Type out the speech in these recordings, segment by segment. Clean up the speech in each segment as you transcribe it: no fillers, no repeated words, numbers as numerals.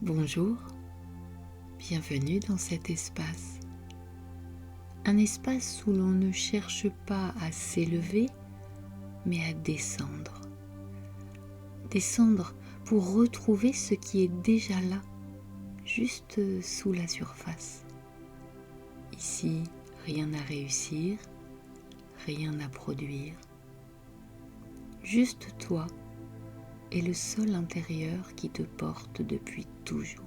Bonjour, bienvenue dans cet espace. Un espace où l'on ne cherche pas à s'élever, mais à descendre. Descendre pour retrouver ce qui est déjà là, juste sous la surface. Ici, rien à réussir, rien à produire. Juste toi et le sol intérieur qui te porte depuis toujours.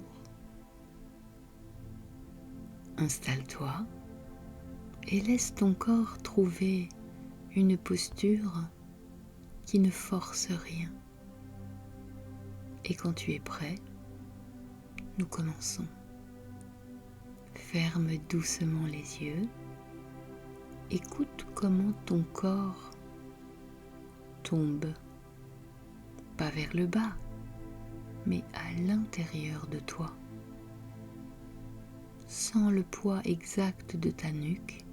Installe-toi et laisse ton corps trouver une posture qui ne force rien. Et quand tu es prêt, nous commençons. Ferme doucement les yeux. Écoute comment ton corps tombe, pas vers le bas, mais à l'intérieur de toi. Sens le poids exact de ta nuque,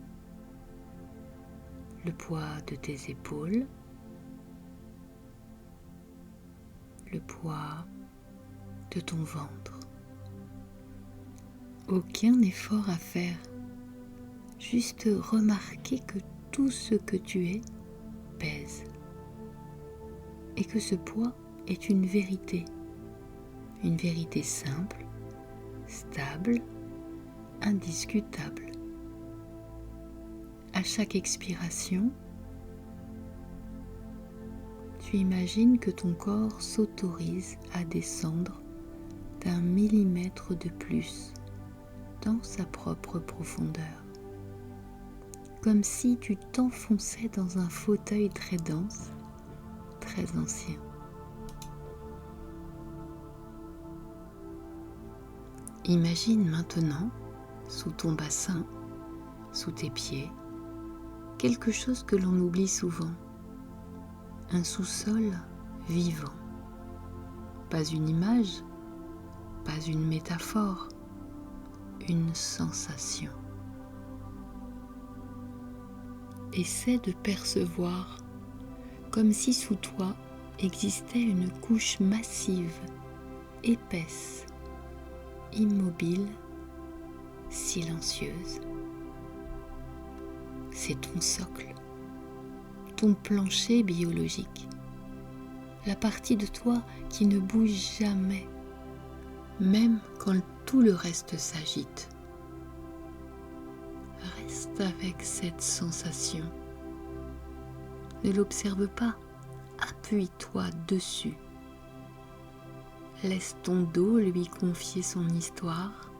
le poids de tes épaules, le poids de ton ventre. Aucun effort à faire, juste remarquer que tout ce que tu es pèse et que ce poids est une vérité simple, stable, indiscutable. À chaque expiration, tu imagines que ton corps s'autorise à descendre d'1 millimètre de plus dans sa propre profondeur, comme si tu t'enfonçais dans un fauteuil très dense, très ancien. Imagine maintenant, sous ton bassin, sous tes pieds, quelque chose que l'on oublie souvent, un sous-sol vivant. Pas une image, pas une métaphore, une sensation. Essaie de percevoir comme si sous toi existait une couche massive, épaisse, immobile, silencieuse. C'est ton socle, ton plancher biologique, la partie de toi qui ne bouge jamais, même quand tout le reste s'agite. Reste avec cette sensation. Ne l'observe pas, appuie-toi dessus. Laisse ton dos lui confier son histoire,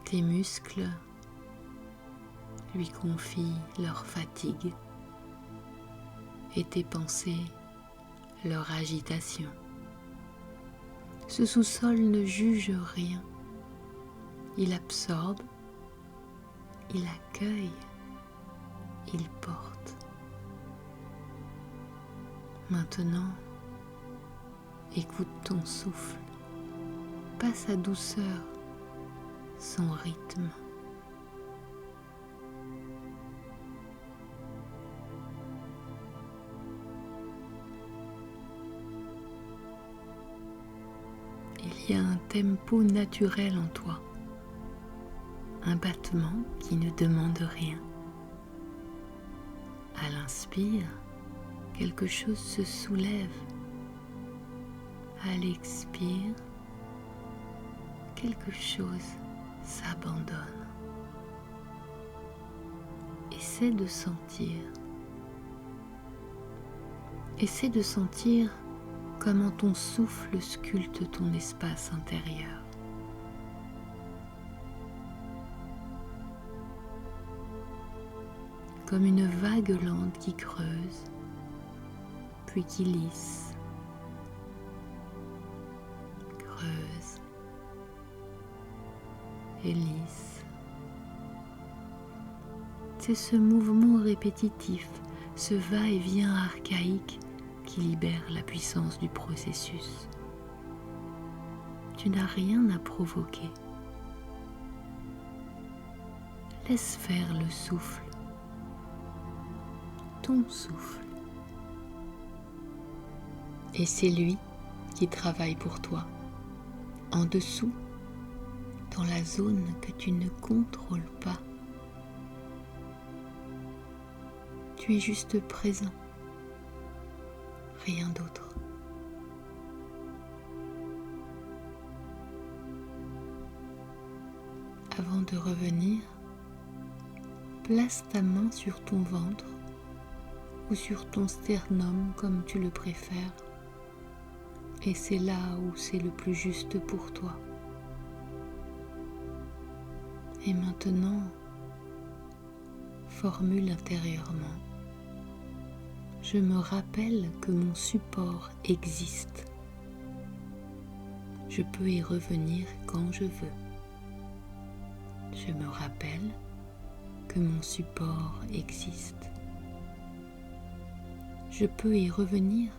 tes muscles lui confient leur fatigue et tes pensées leur agitation. Ce sous-sol ne juge rien, il absorbe, il accueille, il porte. Maintenant, écoute ton souffle, pas sa douceur, son rythme. Il y a un tempo naturel en toi, un battement qui ne demande rien. À l'inspire, quelque chose se soulève. À l'expire, quelque chose s'abandonne. Essaie de sentir. Essaie de sentir comment ton souffle sculpte ton espace intérieur. Comme une vague lente qui creuse, puis qui lisse, creuse et lisse. C'est ce mouvement répétitif, ce va-et-vient archaïque qui libère la puissance du processus. Tu n'as rien à provoquer. Laisse faire le souffle, ton souffle. Et c'est lui qui travaille pour toi. en dessous, dans la zone que tu ne contrôles pas. Tu es juste présent, rien d'autre. Avant de revenir, place ta main sur ton ventre ou sur ton sternum comme tu le préfères, et c'est là où c'est le plus juste pour toi. Et maintenant, formule intérieurement: je me rappelle que mon support existe. Je peux y revenir quand je veux. Je me rappelle que mon support existe. Je peux y revenir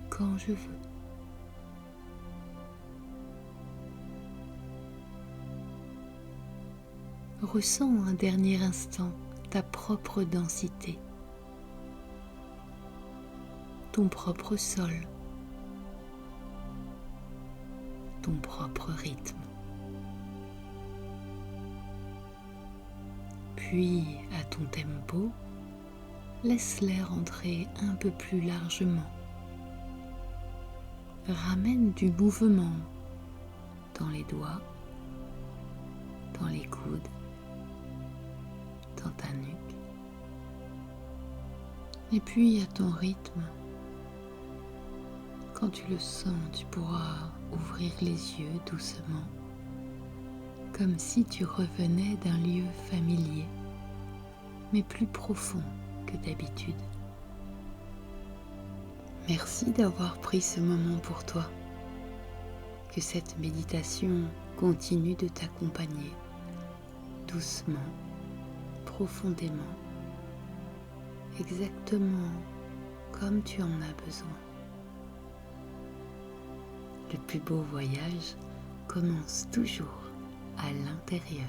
quand je veux. Ressens un dernier instant ta propre densité, ton propre sol, ton propre rythme. Puis, à ton tempo, laisse l'air entrer un peu plus largement. Ramène du mouvement dans les doigts, dans les coudes, dans ta nuque. Et puis, à ton rythme, quand tu le sens, tu pourras ouvrir les yeux doucement, comme si tu revenais d'un lieu familier, mais plus profond que d'habitude. Merci d'avoir pris ce moment pour toi. Que cette méditation continue de t'accompagner doucement, profondément, exactement comme tu en as besoin. Le plus beau voyage commence toujours à l'intérieur.